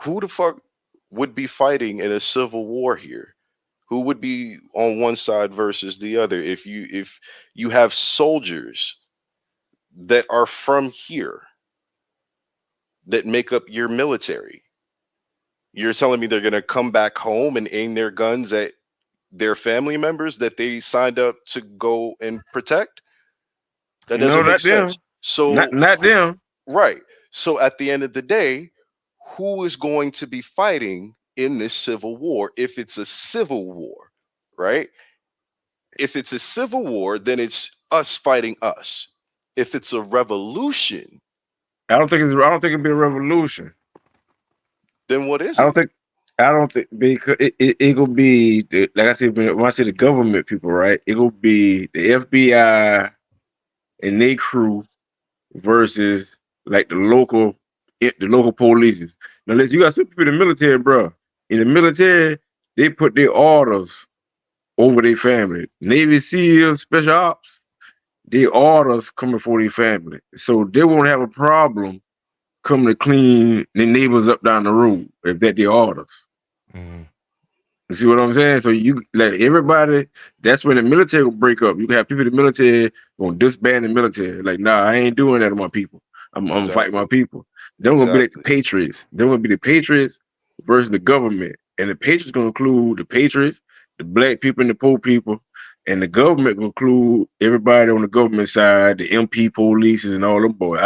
Who the fuck would be fighting in a civil war here? Who would be on one side versus the other if you have soldiers that are from here that make up your military? You're telling me they're going to come back home and aim their guns at their family members that they signed up to go and protect? That No, doesn't make not sense. them. So, Not them. right. So at the end of the day, who is going to be fighting in this civil war if it's a civil war, right? If it's a civil war, then it's us fighting us. If it's a revolution, I don't think it'll be a revolution. then what is I don't it? think. I don't think because it'll be like I said when I say the government people, right? It'll be the FBI and their crew versus like the local the local police. Now, listen, you got some people in the military, bro. In the military, they put their orders over their family. Navy SEALs, special ops, their orders come before their family. So they won't have a problem coming to clean their neighbors up down the road if that their orders. Mm-hmm. You see what I'm saying? So you like everybody, that's when the military will break up. You can have people in the military gonna disband the military. Like, nah, I ain't doing that to my people. I'm fighting my people. Then we're gonna be like the Patriots. Then we're gonna be the Patriots versus the government. And the Patriots gonna include the Patriots, the black people and the poor people, and the government will include everybody on the government side, the MP polices and all them boys.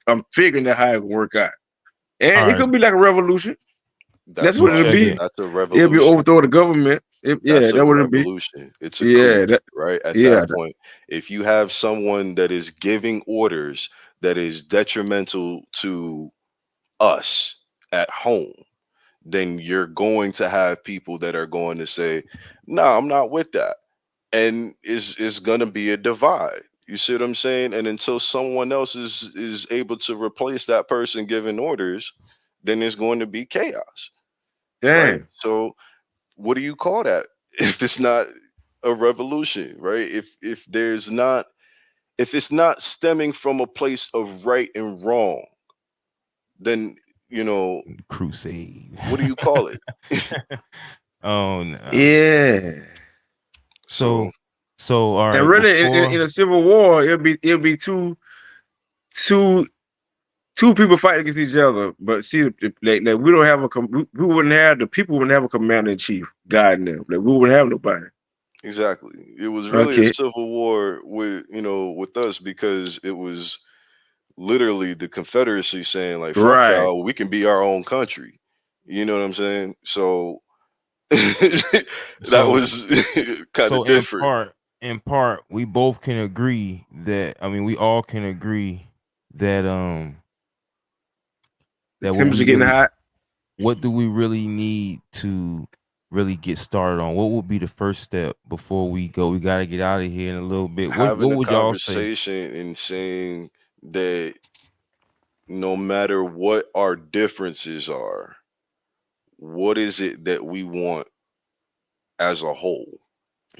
I'm figuring that how it will work out. And it could be like a revolution. That's what it'll be. That's a revolution. It'll be overthrow the government. That's that a would it be. revolution. It's a coup, right? At that that- point, if you have someone that is giving orders that is detrimental to us at home, then you're going to have people that are going to say, "No, I'm not with that," and is going to be a divide. You see what I'm saying? And until someone else is able to replace that person giving orders, then there's going to be chaos. Damn. Right? So what do you call that if it's not a revolution, right? If it's not stemming from a place of right and wrong, then crusade. What do you call it? Oh no. Yeah. So all right. And really, in a civil war, it'll be two people fighting against each other. But see, like we don't have we wouldn't have the people wouldn't have a commander in chief guiding them. Like we wouldn't have nobody. Exactly. It was really a civil war with us because it was literally the Confederacy saying like, "Fuck y'all, we can be our own country." You know what I'm saying? So that was kind of different. In part, we both can agree that we all can agree that that temperature getting hot. What do we really need to really get started on? What would be the first step before we go? We got to get out of here in a little bit. What would y'all say? Conversation and saying that no matter what our differences are, what is it that we want as a whole?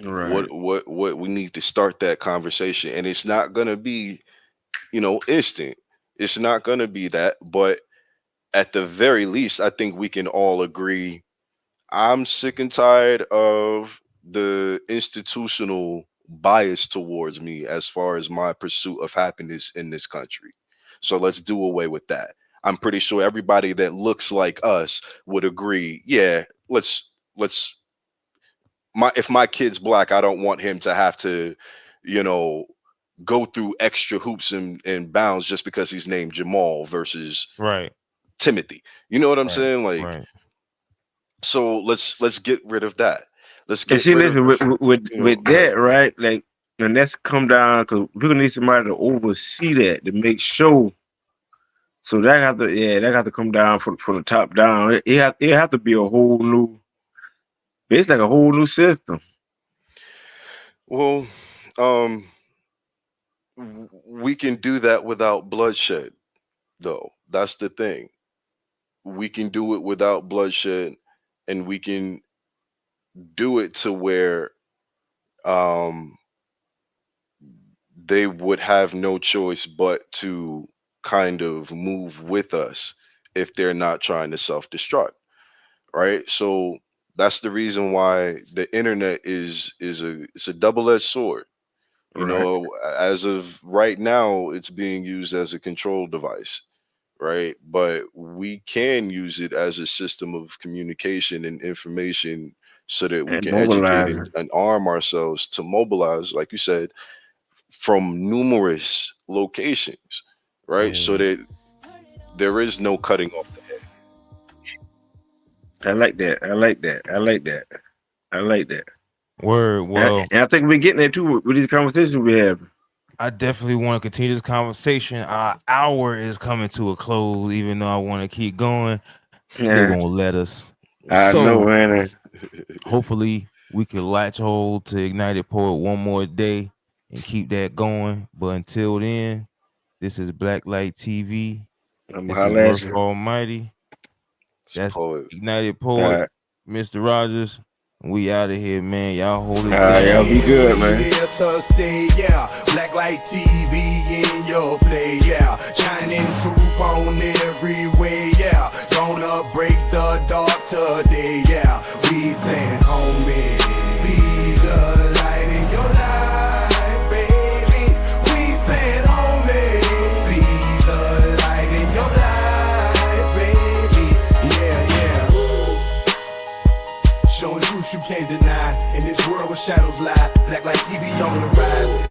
Right. What we need to start that conversation, and it's not gonna be, instant. It's not gonna be that, but at the very least, I think we can all agree. I'm sick and tired of the institutional bias towards me as far as my pursuit of happiness in this country. So let's do away with that. I'm pretty sure everybody that looks like us would agree. Yeah, if my kid's black, I don't want him to have to, go through extra hoops and bounds just because he's named Jamal versus Timothy. You know what I'm saying? Like, so let's get rid of that. Let's get rid of with that, right? Like, and that's come down because people need somebody to oversee that to make sure. So that have to come down from the top down. It have to be a whole new. It's like a whole new system. Well, we can do that without bloodshed, though. That's the thing. We can do it without bloodshed, and we can do it to where they would have no choice but to kind of move with us if they're not trying to self-destruct, right? So that's the reason why the internet is a double-edged sword. As of right now, it's being used as a control device, right? But we can use it as a system of communication and information so that we can educate and arm ourselves to mobilize, like you said, from numerous locations, right? So that there is no cutting off the head. I like that. Word. Well, and I think we're getting there too with these conversations we have. I definitely want to continue this conversation. Our hour is coming to a close, even though I want to keep going. They won't let us. I know, man. Hopefully, we can latch hold to Ignited Poet one more day and keep that going. But until then, this is BlackLite TV. I'm This is holla at Worth you. Almighty. That's Poet. Ignited All Poet, right. Mr. Rogers. We out of here, man. Y'all hold it All right, y'all down. be good, man. Here to stay, yeah. BlackLite TV in your play, yeah. Shining truth on every way, yeah. Gonna break the dark today, yeah. We saying, homie, see the light in your life, baby. We saying, homie, see the light in your life, baby. Yeah, yeah. Showing truth you can't deny. In this world where shadows lie, BlackLite TV on the rise.